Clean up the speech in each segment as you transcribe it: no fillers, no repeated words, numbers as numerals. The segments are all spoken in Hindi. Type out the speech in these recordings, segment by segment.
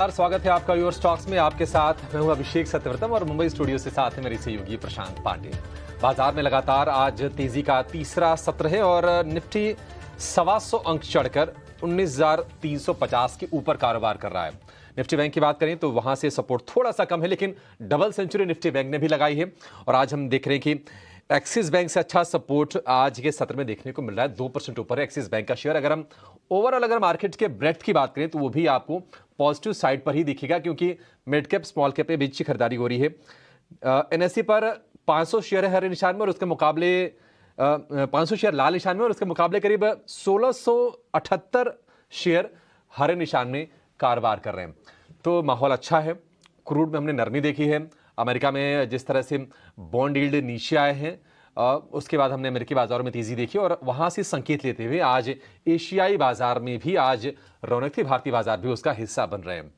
स्वागत है आपका योर स्टॉक्स में। आपके साथ मैं हूं अभिषेक सत्यव्रतम और मुंबई स्टूडियो से साथ है मेरे सहयोगी प्रशांत पांडे। बाजार में लगातार आज तेजी का तीसरा सत्र है और निफ्टी 125 अंक चढ़कर 19,350 के ऊपर कारोबार कर रहा है। निफ्टी बैंक की बात करें तो वहां से सपोर्ट थोड़ा सा कम है, लेकिन डबल सेंचुरी निफ्टी बैंक ने भी लगाई है। और आज हम देख रहे हैं कि एक्सिस बैंक से अच्छा सपोर्ट आज के सत्र में देखने को मिल रहा है। 2% ऊपर है एक्सिस बैंक का शेयर। अगर हम ओवरऑल अगर मार्केट के ब्रेड्थ की बात करें तो वो भी आपको पॉजिटिव साइड पर ही दिखेगा, क्योंकि मिड कैप स्मॉल कैप के बीच की खरीदारी हो रही है। एनएसई पर 500 शेयर है हरे निशान में और उसके मुकाबले 500 शेयर लाल निशान में और उसके मुकाबले करीब 1678 शेयर हरे निशान में कारोबार कर रहे हैं। तो माहौल अच्छा है। क्रूड में हमने नरमी देखी है। अमेरिका में जिस तरह से बॉन्ड यील्ड नीचे आए हैं, उसके बाद हमने अमेरिकी बाजारों में तेजी देखी और वहां से संकेत लेते हुए आज एशियाई बाजार में भी आज रौनक थी। भारतीय बाजार भी उसका हिस्सा बन रहे हैं।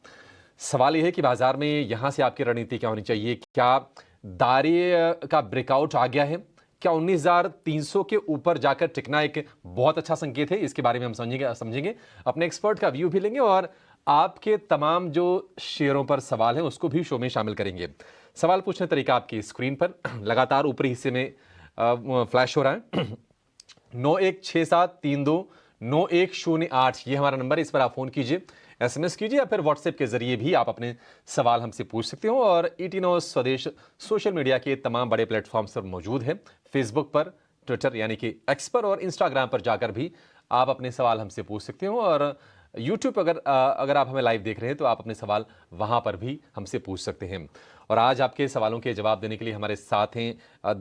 सवाल यह है कि बाजार में यहां से आपकी रणनीति क्या होनी चाहिए? क्या दायरे का ब्रेकआउट आ गया है? क्या 19,300 के ऊपर जाकर टिकना एक बहुत अच्छा संकेत है? इसके बारे में हम समझेंगे अपने एक्सपर्ट का व्यू भी लेंगे और आपके तमाम जो शेयरों पर सवाल हैं उसको भी शो में शामिल करेंगे। सवाल पूछने तरीका आपकी स्क्रीन पर लगातार ऊपरी हिस्से में फ्लैश हो रहा है। 9167329108 ये हमारा नंबर है। इस पर आप फोन कीजिए, एसएमएस कीजिए या फिर व्हाट्सएप के जरिए भी आप अपने सवाल हमसे पूछ सकते हो। और ET9 स्वदेश सोशल मीडिया के तमाम बड़े प्लेटफॉर्म्स पर मौजूद है। फेसबुक पर, ट्विटर यानी कि एक्स पर और इंस्टाग्राम पर जाकर भी आप अपने सवाल हमसे पूछ सकते हो। और यूट्यूब अगर आप हमें लाइव देख रहे हैं तो आप अपने सवाल वहां पर भी हमसे पूछ सकते हैं। और आज आपके सवालों के जवाब देने के लिए हमारे साथ हैं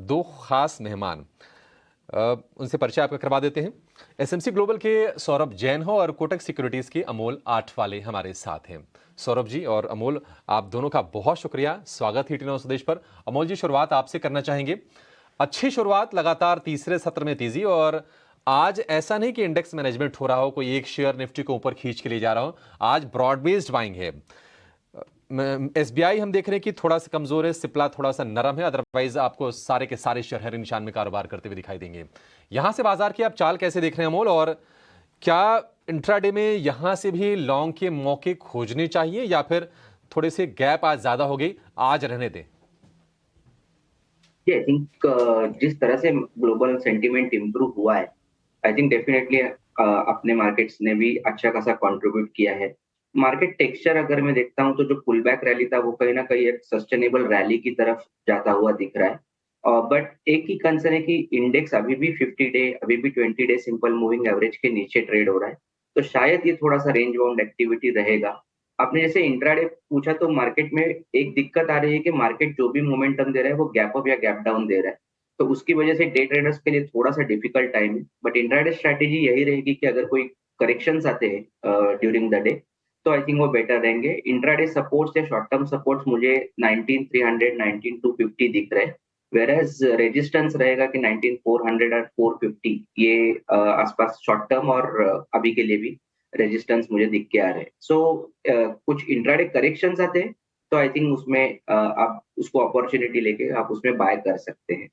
दो खास मेहमान। उनसे परिचय आपका करवा देते हैं। एसएमसी ग्लोबल के सौरभ जैन हो और कोटक सिक्योरिटीज के अमोल आठवाले हमारे साथ हैं। सौरभ जी और अमोल, आप दोनों का बहुत शुक्रिया, स्वागत है ET9 स्वदेश पर। अमोल जी, शुरुआत आपसे करना चाहेंगे। अच्छी शुरुआत, लगातार तीसरे सत्र में तेजी और आज ऐसा नहीं कि इंडेक्स मैनेजमेंट हो रहा हो, कोई एक शेयर निफ्टी को ऊपर खींच के ले जा रहा हो। आज ब्रॉड बेस्ड बाइंग है। SBI हम देख रहे हैं कि थोड़ा सा कमजोर है, सिप्ला थोड़ा सा नरम है, अदरवाइज आपको सारे के सारे शेयर हरे निशान में कारोबार करते हुए दिखाई देंगे। यहां से बाजार की आप चाल कैसे देख रहे हैं अमोल? और क्या इंट्राडे में यहां से भी लॉन्ग के मौके खोजने चाहिए या फिर थोड़े से गैप आज ज्यादा हो गई, आज रहने दें? आई थिंक जिस तरह से ग्लोबल सेंटीमेंट इंप्रूव हुआ है, आई थिंक डेफिनेटली अपने मार्केट्स ने भी अच्छा खासा कंट्रीब्यूट किया है। मार्केट टेक्सचर अगर मैं देखता हूं तो जो पुल बैक रैली था वो कहीं ना कहीं एक सस्टेनेबल रैली की तरफ जाता हुआ दिख रहा है। बट एक ही कंसर्न है कि इंडेक्स अभी भी 50 डे, अभी भी 20 डे सिंपल मूविंग एवरेज के नीचे ट्रेड हो रहा है। तो शायद ये थोड़ा सा रेंज बाउंड एक्टिविटी रहेगा। आपने जैसे इंट्राडे पूछा तो मार्केट में एक दिक्कत आ रही है कि मार्केट जो भी मोमेंटम दे रहा है वो गैप अप या गैप डाउन दे रहा है। तो उसकी वजह से डे ट्रेडर्स के लिए थोड़ा सा डिफिकल्ट टाइम है। बट इंट्राडे स्ट्रैटेजी यही रहेगी कि अगर कोई करेक्शंस आते हैं ड्यूरिंग द डे तो आई थिंक वो बेटर रहेंगे। इंट्राडे सपोर्ट्स या शॉर्ट टर्म सपोर्ट्स मुझे 19,300 19,250 दिख रहे हैं, वेरएज रेजिस्टेंस रहेगा कि 19,400 और 450 ये आसपास शॉर्ट टर्म और अभी के लिए भी रेजिस्टेंस मुझे दिख के आ रहे हैं। सो कुछ इंट्राडे करेक्शंस आते हैं तो आई थिंक उसमें आप उसको अपॉर्चुनिटी लेके आप उसमें बाय कर सकते हैं।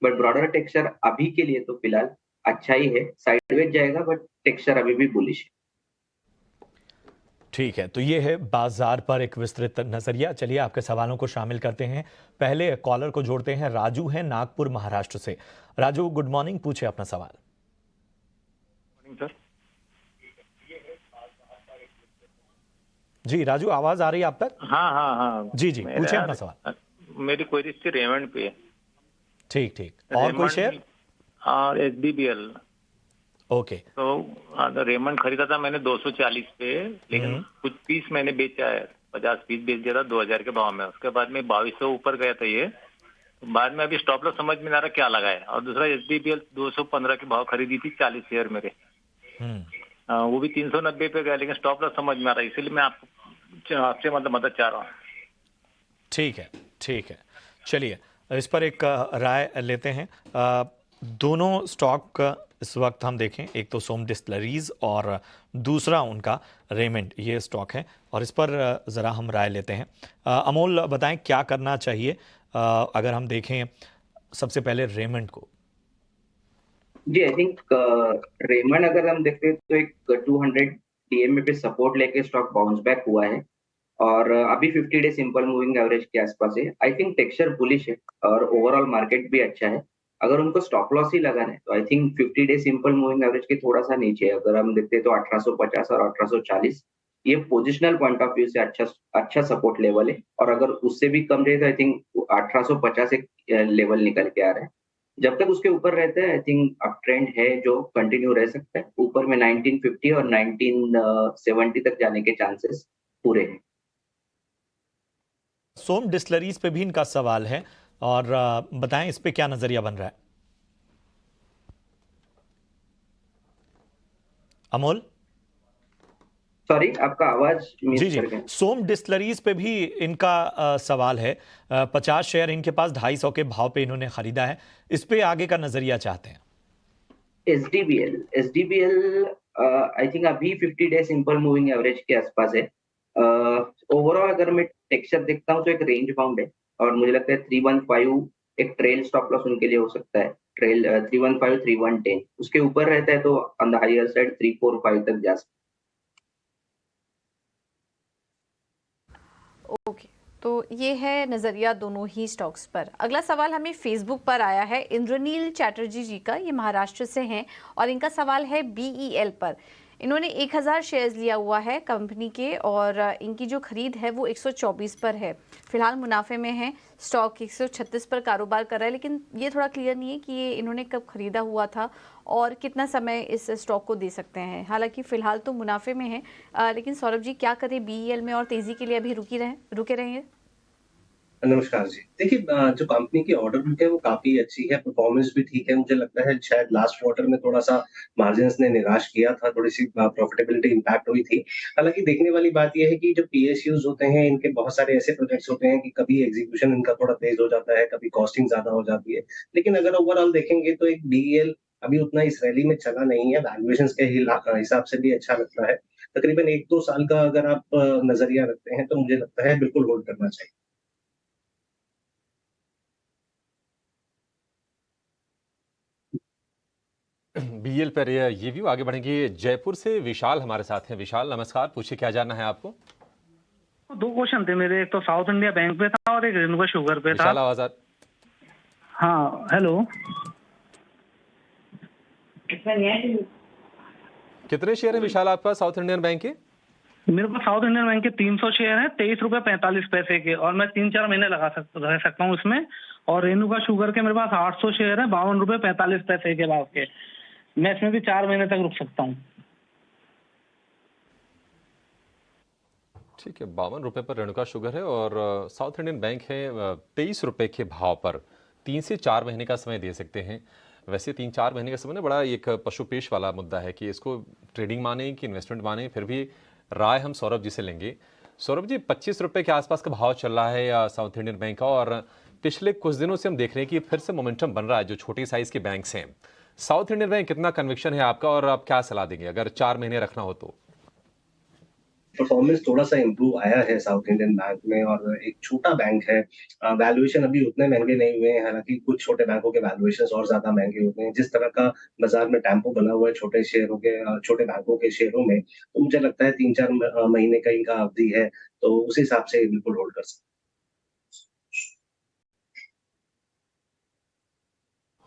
बट ब्रॉडर टेक्सचर अभी के लिए तो फिलहाल अच्छा ही है, साइडवेज जाएगा बट टेक्सचर अभी भी बुलिश है। ठीक है, तो ये है बाजार पर एक विस्तृत नजरिया। चलिए आपके सवालों को शामिल करते हैं। पहले कॉलर को जोड़ते हैं। राजू है नागपुर महाराष्ट्र से। राजू, गुड मॉर्निंग, पूछे अपना सवाल। सर जी राजू, आवाज आ रही है आप तक? हाँ हाँ हाँ जी जी, पूछे अपना सवाल। मेरी क्वेरी थी रेमंड पे। ठीक ठीक, और कोई शेयर? और SBBL। ओके। तो रेमंड खरीदा था मैंने 240 पे, लेकिन कुछ पीस मैंने बेचा है, 50 पीस बेच दिया था 2000 के भाव में। उसके बाद में 2200 ऊपर गया था ये। बाद में अभी स्टॉप लॉस समझ में नहीं आ रहा क्या लगाए। और दूसरा SBBL 215 के भाव खरीदी थी 40 शेयर मेरे, वो भी 390 पे गया, लेकिन स्टॉप लॉस समझ में आ रहा है, इसलिए मैं आपसे मदद चाह रहा हूँ। ठीक है ठीक है, चलिए इस पर एक राय लेते हैं। दोनों स्टॉक इस वक्त हम देखें, एक तो सोम डिस्टिलरीज और दूसरा उनका रेमंड, ये स्टॉक है और इस पर ज़रा हम राय लेते हैं। अमोल बताएं क्या करना चाहिए अगर हम देखें सबसे पहले रेमंड को। जी आई थिंक रेमंड अगर हम देखते हैं तो एक 200 DMA पे सपोर्ट लेके स्टॉक बाउंस बैक हुआ है। और अभी 50 डे सिंपल मूविंग एवरेज के आसपास है। आई थिंक टेक्सचर बुलिश है और ओवरऑल मार्केट भी अच्छा है। अगर उनको स्टॉप लॉस ही लगाना है तो I think 50 day simple moving average के थोड़ा सा नीचे है। अगर हम देखते हैं तो 1850 और 1840 ये पोजिशनल पॉइंट ऑफ व्यू से अच्छा सपोर्ट लेवल है। और अगर उससे भी कम रहे तो आई थिंक 1850 एक लेवल निकल के आ रहा है। जब तक उसके ऊपर रहते हैं आई थिंक अप ट्रेंड है जो कंटिन्यू रह सकता है। ऊपर में 1950 और 1970 तक जाने के चांसेस पूरे हैं। सोम डिस्लरीज पे भी इनका सवाल है और बताएं इस पे क्या नजरिया बन रहा है। अमोल सॉरी, आपका आवाज जी मिस जी, कर गया। सोम डिस्लरीज पे भी इनका सवाल है। 50 शेयर इनके पास 250 के भाव पे इन्होंने खरीदा है, इस पे आगे का नजरिया चाहते हैं। एसडीबीएल आई थिंक अभी 50 डे सिंपल मूविंग एवरेज के आसपास है। ओवरऑल अगर मैं टेक्सचर देखता हूँ तो एक रेंज बाउंड है और मुझे लगता है 315 एक ट्रेल स्टॉप लॉस उनके लिए हो सकता है। ट्रेल 315 3110 उसके ऊपर रहता है तो ऑन द हायर साइड 345 तक जा सकता ओके, तो ये है नज़रिया दोनों ही स्टॉक्स पर। अगला सवाल हमें फेसबुक पर आया है इंद्रनील चैटर्जी जी का, ये महाराष्ट्र से हैं और इनका सवाल है बीईएल पर। इन्होंने 1000 शेयर्स लिया हुआ है कंपनी के और इनकी जो खरीद है वो 124 पर है। फिलहाल मुनाफे में है, स्टॉक 136 पर कारोबार कर रहा है, लेकिन ये थोड़ा क्लियर नहीं है कि ये इन्होंने कब खरीदा हुआ था और कितना समय इस स्टॉक को दे सकते हैं। हालांकि फिलहाल तो मुनाफे में है, लेकिन सौरभ जी क्या करें बीईएल में और तेजी के लिए अभी रुके रहेंगे? नमस्कार जी। देखिए जो कंपनी की ऑर्डर बुक है वो काफ़ी अच्छी है, परफ़ॉर्मेंस भी ठीक है। मुझे लगता है शायद लास्ट क्वार्टर में थोड़ा-सा मार्जिन्स ने निराश किया था, थोड़ी-सी प्रॉफिटेबिलिटी इम्पैक्ट हुई थी। हालाँकि देखने वाली बात ये है कि जो पीएसयूज़ होते हैं, इनके बहुत सारे ऐसे प्रोजेक्ट्स होते हैं कि कभी एग्ज़ीक्यूशन इनका थोड़ा तेज़ हो जाता है, कभी कॉस्टिंग ज़्यादा हो जाती है। लेकिन अगर ओवरऑल देखेंगे तो एक बीईएल अभी उतना इस रैली में चला नहीं है, वैल्यूएशंस के हिसाब से भी अच्छा लगता है। तकरीबन 1-2 साल का अगर आप नज़रिया रखते हैं, तो मुझे लगता है बिल्कुल होल्ड करना चाहिए। बीएल पर ये व्यू आगे बढ़ेंगे। जयपुर से विशाल हमारे साथ हैं। विशाल नमस्कार, पूछिए क्या जानना है आपको। दो क्वेश्चन थे मेरे, एक तो साउथ इंडिया बैंक पे था और एक रेणुका शुगर पे था। विशाल आवाज हाँ हेलो, कितने शेयर है विशाल आपके पास साउथ इंडियन बैंक के? मेरे पास साउथ इंडियन बैंक के 300 शेयर है, 23 रुपए 45 पैसे के, और मैं 3-4 महीने रह सकता हूँ उसमें। और रेणुका शुगर के मेरे पास 800 शेयर है, 52 रुपए 45 पैसे के भाव के, मैं इसमें भी 4 महीने तक रुक सकता हूँ। ठीक है, 52 रुपए पर रेणुका शुगर है और साउथ इंडियन बैंक है 23 रुपए के भाव पर 3 से 4 महीने का समय दे सकते हैं। वैसे 3-4 महीने का समय ना बड़ा एक पशुपेश वाला मुद्दा है कि इसको ट्रेडिंग माने कि इन्वेस्टमेंट माने, फिर भी राय हम सौरभ जी से लेंगे। सौरभ जी, 25 रुपए के आसपास का भाव चल रहा है या साउथ इंडियन बैंक का, और पिछले कुछ दिनों से हम देख रहे हैं कि फिर से मोमेंटम बन रहा है जो छोटे साइज के बैंक्स हैं। साउथ इंडियन बैंक कितना कन्विक्शन है आपका और आप क्या सलाह देंगे अगर 4 महीने रखना हो तो? परफॉर्मेंस थोड़ा-सा इम्प्रूव आया है साउथ इंडियन बैंक में, और एक छोटा बैंक है। वैल्यूएशन अभी उतने महँगे नहीं हुए हैं, हालाँकि कुछ छोटे बैंकों के वैल्यूएशंस और ज़्यादा महँगे होते हैं। जिस तरह का बाज़ार में टेम्पो बना हुआ है छोटे शेयरों के, छोटे बैंकों के शेयरों में, तो मुझे लगता है 3-4 महीने का इनका अवधि है, तो उस हिसाब से बिल्कुल होल्ड कर सकते हैं।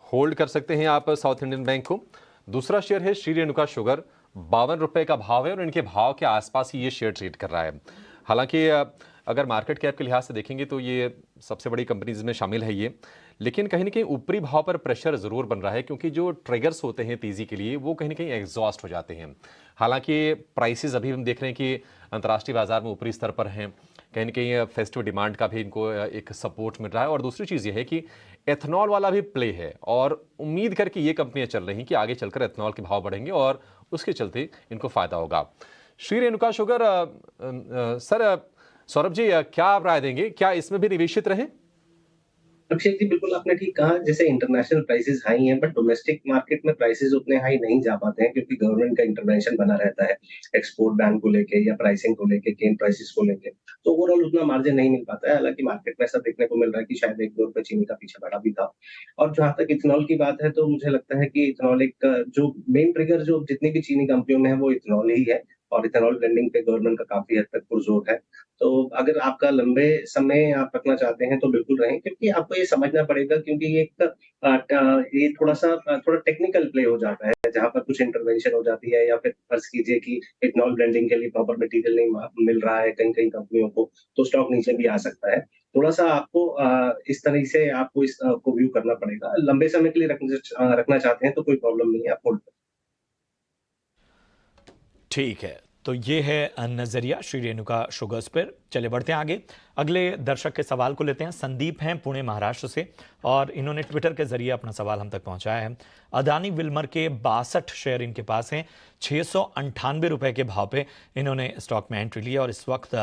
होल्ड कर सकते हैं आप साउथ इंडियन बैंक को। दूसरा शेयर है श्री रेणुका शुगर, 52 रुपए का भाव है और इनके भाव के आसपास ही ये शेयर ट्रेड कर रहा है। हालांकि अगर मार्केट कैप के लिहाज से देखेंगे तो ये सबसे बड़ी कंपनीज में शामिल है ये, लेकिन कहीं ना कहीं ऊपरी भाव पर प्रेशर जरूर बन रहा है क्योंकि जो ट्रिगर्स होते हैं तेजी के लिए वो कहीं ना कहीं एग्जॉस्ट हो जाते हैं। हालांकि प्राइसेस अभी हम देख रहे हैं कि अंतर्राष्ट्रीय बाजार में ऊपरी स्तर पर हैं, कहीं ना कहीं फेस्टिव डिमांड का भी इनको एक सपोर्ट मिल रहा है। और दूसरी चीज़ ये है कि एथनॉल वाला भी प्ले है और उम्मीद करके ये कंपनियां चल रही हैं कि आगे चलकर एथनॉल के भाव बढ़ेंगे और उसके चलते इनको फायदा होगा। श्री रेणुका शुगर सर, सौरभ जी क्या आप राय देंगे, क्या इसमें भी निवेशित रहें? अभिषेक जी, बिल्कुल आपने ठीक कहा। जैसे इंटरनेशनल प्राइसेस हाई हैं, बट डोमेस्टिक मार्केट में प्राइसेस उतने हाई नहीं जा पाते हैं क्योंकि गवर्नमेंट का इंटरवेंशन बना रहता है एक्सपोर्ट बैन को लेके या प्राइसिंग को लेके, केन प्राइसेस को लेके। तो ओवरऑल उतना मार्जिन नहीं मिल पाता है। हालांकि मार्केट में ऐसा देखने को मिल रहा है कि शायद 1-2 रुपए चीनी का पीछे बढ़ा भी था। और जहां तक इथेनॉल की बात है, तो मुझे लगता है कि इथेनॉल एक जो मेन ट्रिगर जो जितनी भी चीनी कंपनियों में है वो इथेनॉल ही है। और इथेनॉल ब्लेंडिंग पे गवर्नमेंट का काफी हद तक पुरजोर है। तो अगर आपका लंबे समय आप रखना चाहते हैं तो बिल्कुल रहें, क्योंकि आपको ये समझना पड़ेगा, क्योंकि ये एक ये थोड़ा टेक्निकल प्ले हो जाता है, जहाँ पर कुछ इंटरवेंशन हो जाती है, या फिर फर्ज कीजिए कि इथेनॉल ब्लेंडिंग के लिए प्रॉपर मटेरियल नहीं मिल रहा है कई-कई कंपनियों को, तो स्टॉक नीचे भी आ सकता है। थोड़ा-सा आपको इस तरह से आपको को व्यू करना पड़ेगा। लंबे समय के लिए रखना चाहते हैं तो कोई प्रॉब्लम नहीं है, आप होल्ड करें। ठीक है, तो ये है नजरिया श्री रेणुका शुगर्स पर। चले बढ़ते हैं आगे, अगले दर्शक के सवाल को लेते हैं। संदीप हैं पुणे महाराष्ट्र से, और इन्होंने ट्विटर के जरिए अपना सवाल हम तक पहुंचाया है। अदानी विल्मर के 62 शेयर इनके पास हैं, 698 रुपए के भाव पे इन्होंने स्टॉक में एंट्री ली, और इस वक्त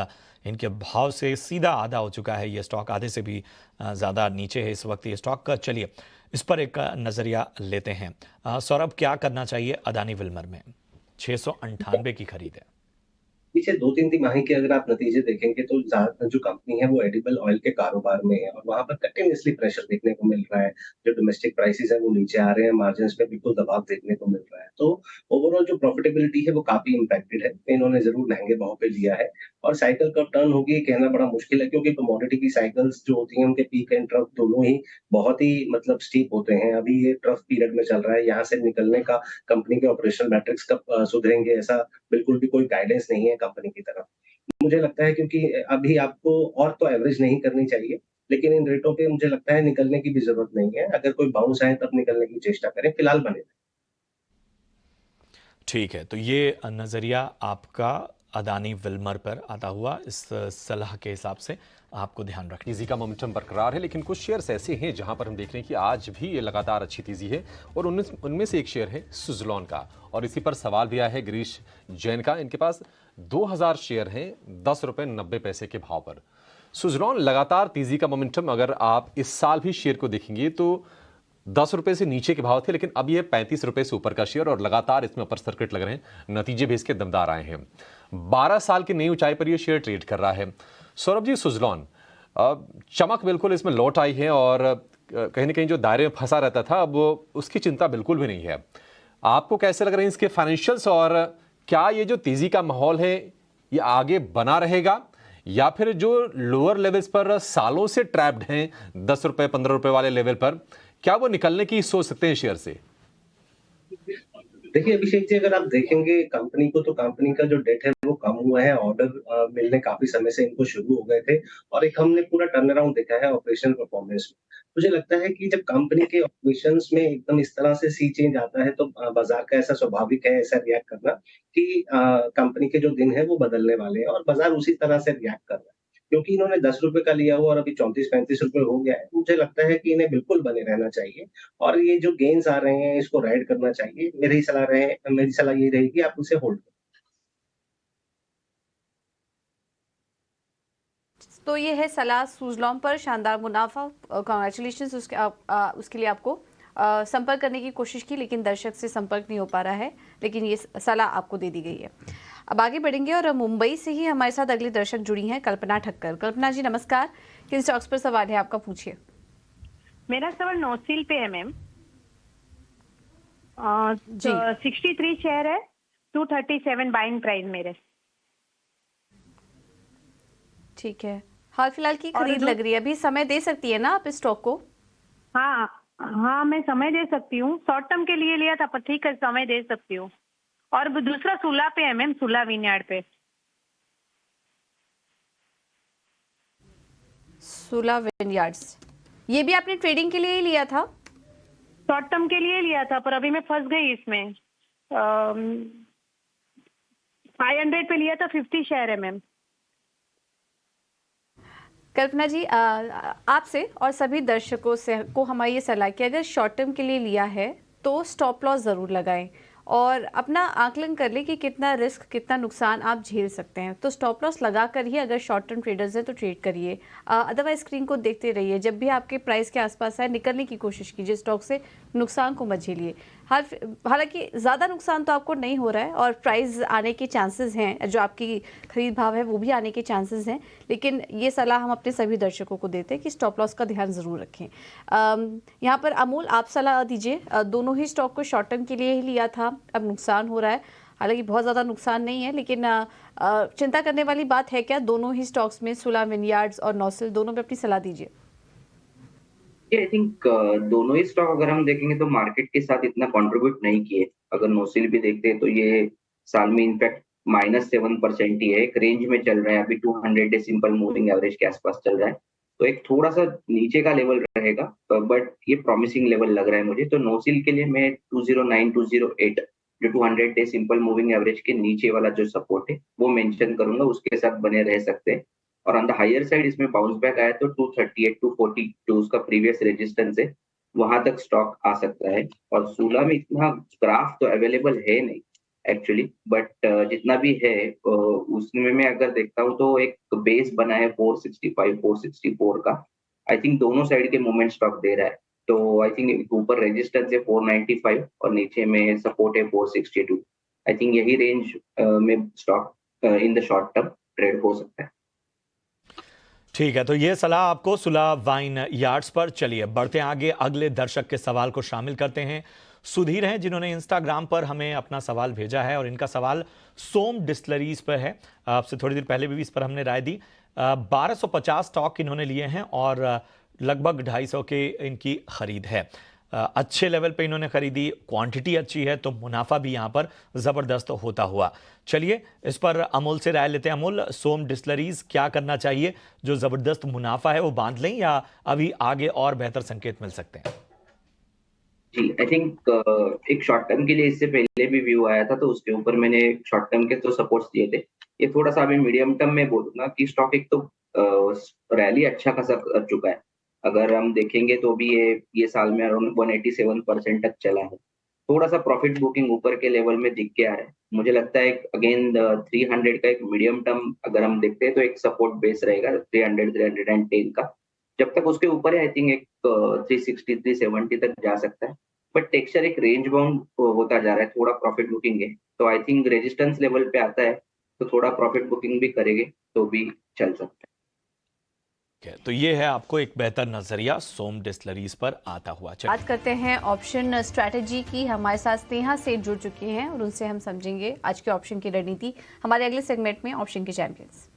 इनके भाव से सीधा आधा हो चुका है ये स्टॉक, आधे से भी ज़्यादा नीचे है इस वक्त ये स्टॉक। चलिए इस पर एक नज़रिया लेते हैं। सौरभ, क्या करना चाहिए अदानी विल्मर में? 698 की खरीद है। पीछे 2-3 तिमाही के अगर आप नतीजे देखेंगे तो ज़्यादातर जो कंपनी है वो एडिबल ऑयल के कारोबार में है, और वहाँ पर कंटिन्यूअसली प्रेशर देखने को मिल रहा है। जो डोमेस्टिक प्राइसेस है वो नीचे आ रहे हैं, मार्जिन्स पे बिल्कुल दबाव देखने को मिल रहा है। तो ओवरऑल जो प्रॉफिटेबिलिटी है वो काफ़ी इम्पैक्टेड है। इन्होंने ज़रूर महँगे भाव पे लिया है, और साइकिल कब टर्न होगी ये कहना बड़ा मुश्किल है, क्योंकि कमोडिटी की साइकिल्स जो होती हैं उनके पीक एंड ट्रफ दोनों ही बहुत ही मतलब स्टीप होते हैं। अभी ये ट्रफ पीरियड में चल रहा है, यहाँ से निकलने का कंपनी के ऑपरेशनल मैट्रिक्स कब सुधरेंगे, ऐसा बिल्कुल भी कोई गाइडेंस नहीं है कंपनी की तरफ। मुझे लगता है, क्योंकि अभी आपको और तो एवरेज नहीं करनी चाहिए, लेकिन इन रेटों पे मुझे लगता है निकलने की भी ज़रूरत नहीं है। अगर कोई बाउंस आए तब निकलने की चेष्टा करें, फिलहाल बने रहें। ठीक है, तो ये नज़रिया आपका अदानी विल्मर पर आता हुआ, इस सलाह के हिसाब से आपको ध्यान रखना। तेजी का मोमेंटम बरकरार है, लेकिन कुछ शेयर्स ऐसे हैं जहां पर हम देख रहे हैं कि आज भी ये लगातार अच्छी तेजी है, और उनमें से एक शेयर है सुज़लॉन का, और इसी पर सवाल भी आया है गिरीश जैन का। इनके पास 2000 शेयर हैं 10 रुपये 90 पैसे के भाव पर। सुज़लॉन लगातार तेजी का मोमेंटम, अगर आप इस साल भी शेयर को देखेंगे तो 10 रुपए से नीचे के भाव थे, लेकिन अब ये 35 रुपए से ऊपर का शेयर, और लगातार इसमें अपर सर्किट लग रहे हैं, नतीजे भी इसके दमदार आए हैं। 12 साल की नई ऊंचाई पर ये शेयर ट्रेड कर रहा है। सौरभ जी, सुज़लॉन चमक बिल्कुल इसमें लौट आई है, और कहीं ना कहीं जो दायरे में फंसा रहता था अब उसकी चिंता बिल्कुल भी नहीं है। आपको कैसे लग रहे हैं इसके फाइनेंशियल्स, और क्या ये जो तेजी का माहौल है ये आगे बना रहेगा, या फिर जो लोअर लेवल्स पर सालों से ट्रैप्ड हैं 10 रुपए 15 रुपए वाले लेवल पर, क्या वो निकलने की सोच सकते हैं शेयर से? देखिए अभिषेक जी, अगर आप देखेंगे कंपनी को, तो कंपनी का जो डेट है वो कम हुआ है। ऑर्डर मिलने काफी समय से इनको शुरू हो गए थे, और एक हमने पूरा टर्न अराउंड देखा है ऑपरेशनल परफॉर्मेंस में। मुझे लगता है कि जब कंपनी के ऑपरेशंस में एकदम इस तरह से सी चेंज आता है, तो बाजार का ऐसा स्वाभाविक है ऐसा रिएक्ट करना कि कंपनी के जो दिन है वो बदलने वाले हैं, और बाजार उसी तरह से रिएक्ट कर रहा है। क्योंकि इन्होंने 10 रुपए का लिया हुआ और अभी 34-35 रुपए हो गया है, मुझे लगता है कि इन्हें बिल्कुल बने रहना चाहिए, और ये जो गेन्स आ रहे हैं इसको राइड करना चाहिए। मेरी सलाह यही रहेगी, आप उसे होल्ड करें। तो ये है सलाह सुज़लॉन पर, शानदार मुनाफा, कॉन्ग्रेचुलेशन उसके लिए आपको संपर्क करने की कोशिश की, लेकिन दर्शक से संपर्क नहीं हो पा रहा है, लेकिन ये सलाह आपको दे दी गई है। अब आगे बढ़ेंगे, और मुंबई से ही हमारे साथ अगली दर्शक जुड़ी हैं, कल्पना ठक्कर। कल्पना जी नमस्कार, किन स्टॉक्स पर सवाल है आपका, पूछिए। मेरा सवाल नोसिल पे है मैम। जी। 63 शेयर है, 237 बाइंग प्राइस मेरे। ठीक है, हाल फिलहाल की खरीद लग रही है, अभी समय दे सकती है ना आप इस स्टॉक को? हाँ मैं समय दे सकती हूँ, शॉर्ट टर्म के लिए लिया था, पर ठीक है समय दे सकती हूँ। और दूसरा सुला पे है मैम, सुला विनयार्ड पे। सुला विनयार्ड्स, ये भी आपने ट्रेडिंग के लिए ही लिया था? शॉर्ट टर्म के लिए लिया था, पर अभी मैं फंस गई इसमें। 500 पे लिया था, 50 शेयर है मैम। कल्पना जी, आपसे और सभी दर्शकों से को हमारी ये सलाह कि अगर शॉर्ट टर्म के लिए लिया है तो स्टॉप लॉस ज़रूर लगाएं, और अपना आकलन कर ले कि कितना रिस्क, कितना नुकसान आप झेल सकते हैं। तो स्टॉप लॉस लगाकर ही अगर शॉर्ट टर्म ट्रेडर्स हैं तो ट्रेड करिए, अदरवाइज स्क्रीन को देखते रहिए। जब भी आपके प्राइस के आसपास आए निकलने की कोशिश कीजिए स्टॉक से, नुकसान को मत झेलिए। हालांकि ज़्यादा नुकसान तो आपको नहीं हो रहा है, और प्राइस आने के चांसेस हैं, जो आपकी खरीद भाव है वो भी आने के चांसेस हैं, लेकिन ये सलाह हम अपने सभी दर्शकों को देते हैं कि स्टॉप लॉस का ध्यान ज़रूर रखें। यहाँ पर अमूल, आप सलाह दीजिए। दोनों ही स्टॉक को शॉर्ट टर्म के लिए ही लिया था, अब नुकसान हो रहा है, हालांकि बहुत ज़्यादा नुकसान नहीं है, लेकिन चिंता करने वाली बात है क्या दोनों ही स्टॉक्स में, सुला विनयार्ड्स और नौसिल, दोनों पे अपनी सलाह दीजिए। आई थिंक दोनों ही स्टॉक अगर हम देखेंगे तो मार्केट के साथ इतना कंट्रीब्यूट नहीं किए। अगर नोसिल भी देखते हैं तो ये साल में इनफैक्ट -7% ही है, एक रेंज में चल रहा है अभी, 200 डे सिंपल मूविंग एवरेज के आसपास चल रहा है, तो एक थोड़ा सा नीचे का लेवल रहेगा, बट ये प्रॉमिसिंग लेवल लग रहा है मुझे। तो नोसिल के लिए मैं 209 208 जो 200 डे सिंपल मूविंग एवरेज के नीचे वाला जो सपोर्ट है वो मेंशन करूंगा, उसके साथ बने रह सकते हैं। और ऑन द हायर साइड इसमें बाउंस बैक आया तो 238 240 जो उसका प्रीवियस रेजिस्टेंस है वहां तक स्टॉक आ सकता है। और सूला में इतना ग्राफ तो अवेलेबल है नहीं एक्चुअली, बट जितना भी है उसमें मैं अगर देखता हूँ तो एक बेस बना है 465 464 का। आई थिंक दोनों साइड के मूवमेंट स्टॉक दे रहा है, तो आई थिंक ऊपर रेजिस्टेंस है 495 और नीचे में सपोर्ट है 462। आई थिंक यही रेंज में stock in the short term trade हो सकता है। ठीक है, तो ये सलाह आपको सुला वाइन यार्ड्स पर। चलिए बढ़ते हैं आगे, अगले दर्शक के सवाल को शामिल करते हैं। सुधीर हैं जिन्होंने इंस्टाग्राम पर हमें अपना सवाल भेजा है और इनका सवाल सोम डिस्टिलरीज पर है। आपसे थोड़ी देर पहले भी इस पर हमने राय दी। 1250 स्टॉक इन्होंने लिए हैं और लगभग 250 के इनकी खरीद है। अच्छे लेवल पे इन्होंने खरीदी, क्वांटिटी अच्छी है, तो मुनाफा भी यहाँ पर ज़बरदस्त होता हुआ। चलिए इस पर अमोल से राय लेते हैं। अमोल, सोम डिस्टिलरीज क्या करना चाहिए? जो ज़बरदस्त मुनाफा है वो बांध लें या अभी आगे और बेहतर संकेत मिल सकते हैं? जी, आई थिंक एक शॉर्ट टर्म के लिए इससे पहले भी व्यू आया था, तो उसके ऊपर मैंने शॉर्ट टर्म के तो सपोर्ट्स दिए थे। ये थोड़ा सा अभी मीडियम टर्म में बोलूंगा कि स्टॉक एक तो रैली अच्छा खासा कर चुका है। अगर हम देखेंगे तो भी ये साल में अराउंड 187% तक चला है। थोड़ा सा प्रॉफिट बुकिंग ऊपर के लेवल में दिख गया है। मुझे लगता है अगेन 300 का एक मीडियम टर्म अगर हम देखते हैं तो एक सपोर्ट बेस रहेगा 300 310 का। जब तक उसके ऊपर है आई थिंक एक 360 370 तक जा सकता है, बट टेक्सचर एक रेंज बाउंड होता जा रहा है, थोड़ा प्रॉफिट बुकिंग है, तो आई थिंक रेजिस्टेंस लेवल पे आता है तो थोड़ा प्रॉफिट बुकिंग भी करेंगे तो भी चल सकता है। तो ये है आपको एक बेहतर नजरिया सोम डिस्टिलरीज पर आता हुआ। चलिए बात करते हैं ऑप्शन स्ट्रैटेजी की। हमारे साथ स्नेहा सेठ जुड़ चुकी हैं और उनसे हम समझेंगे आज के ऑप्शन की रणनीति हमारे अगले सेगमेंट में ऑप्शन के चैंपियंस।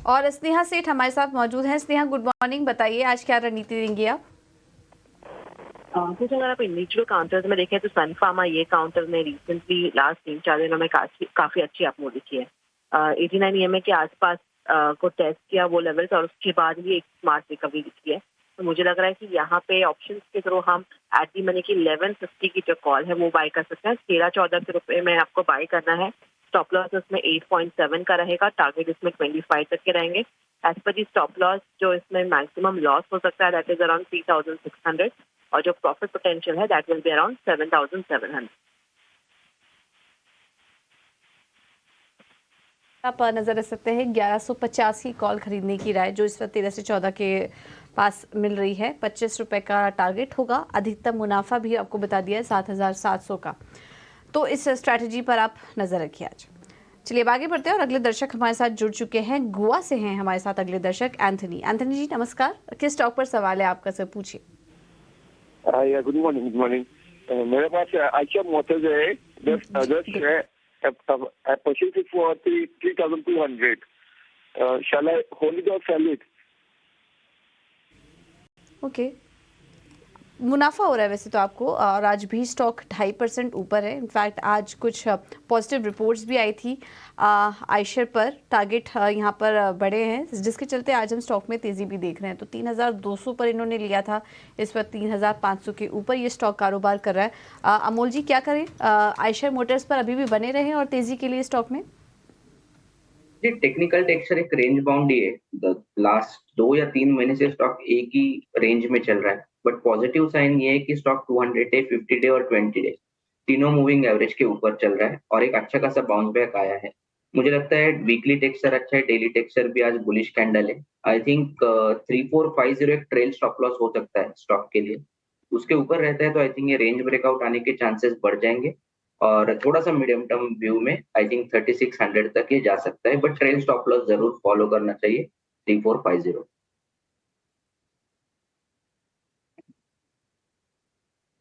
और स्नेहा सेठ हमारे साथ मौजूद हैं। स्नेहा, गुड मॉर्निंग, बताइए आज क्या रणनीति देंगे आप? कुछ अगर आप इंडिविजुअल काउंटर्स में देखें तो सन फार्मा ये काउंटर ने रिसेंटली लास्ट 3-4 दिनों में काफी अच्छी अपमूव दिखी है। 89 EMA के आसपास को टेस्ट किया वो लेवल्स और उसके बाद भी एक स्मार्ट रिकवरी दिखी है। तो मुझे लग रहा है कि यहाँ पे ऑप्शंस के थ्रू हम एट दी मनी की 1150 की जो कॉल है वो बाय कर सकते हैं। 13-14 रुपए में आपको बाय करना है। स्टॉप लॉस उसमें 8.7 का रहेगा, टारगेट इसमें 25 तक के रहेंगे। एज पर दी स्टॉप लॉस जो इसमें मैक्सिमम लॉस हो सकता है दैट इज अराउंड 3600 और जो प्रॉफिट पोटेंशियल है दैट विल बी अराउंड 7700। आप नजर रख सकते हैं 1150 की कॉल खरीदने की राय जो इस वक्त 13 से 14 के पास मिल रही है। 25 रुपए का टारगेट होगा। अधिकतम मुनाफा भी आपको बता दिया है 7700 का। तो इस स्ट्रैटेजी पर आप नजर रखिए आज। चलिए अब आगे बढ़ते हैं और अगले दर्शक हमारे साथ जुड़ चुके हैं। गोवा से हैं हमारे साथ अगले दर्शक एंथनी। एंथनी जी नमस्कार, किस स्टॉक पर सवाल है आपका, सर पूछिए। Good morning. मेरे पास आयशर मोटर्स है, I purchased it for 3,200. Shall I hold it or sell it? Okay, मुनाफा हो रहा है वैसे तो आपको, और आज भी स्टॉक 2.5% ऊपर है। इनफैक्ट आज कुछ पॉजिटिव रिपोर्ट्स भी आई थी आयशर पर। टारगेट यहाँ पर बड़े हैं जिसके चलते आज हम स्टॉक में तेज़ी भी देख रहे हैं। तो 3,200 पर इन्होंने लिया था, इस वक्त 3,500 के ऊपर ये स्टॉक कारोबार कर रहा है। अमोल जी क्या करें, आयशर मोटर्स पर अभी भी बने रहें और तेज़ी के लिए स्टॉक में? टेक्निकल टेक्सचर एक रेंज बाउंड ही है। लास्ट 2 या 3 महीने से स्टॉक एक ही रेंज में चल रहा है, बट पॉजिटिव साइन ये है कि स्टॉक 200 डे 50 डे और 20 डे तीनों मूविंग एवरेज के ऊपर चल रहा है और एक अच्छा खासा बाउंस बैक आया है। मुझे लगता है वीकली टेक्सचर अच्छा है, डेली टेक्सचर भी आज बुलिश कैंडल है। आई थिंक 3450 एक ट्रेल स्टॉप लॉस हो सकता है स्टॉक के लिए। उसके ऊपर रहता है तो आई थिंक ये रेंज ब्रेकआउट आने के चांसेस बढ़ जाएंगे और थोड़ा सा मीडियम टर्म व्यू में आई थिंक 3600 तक ये जा सकता है, बट ट्रेल स्टॉप लॉस जरूर फॉलो करना चाहिए 3450।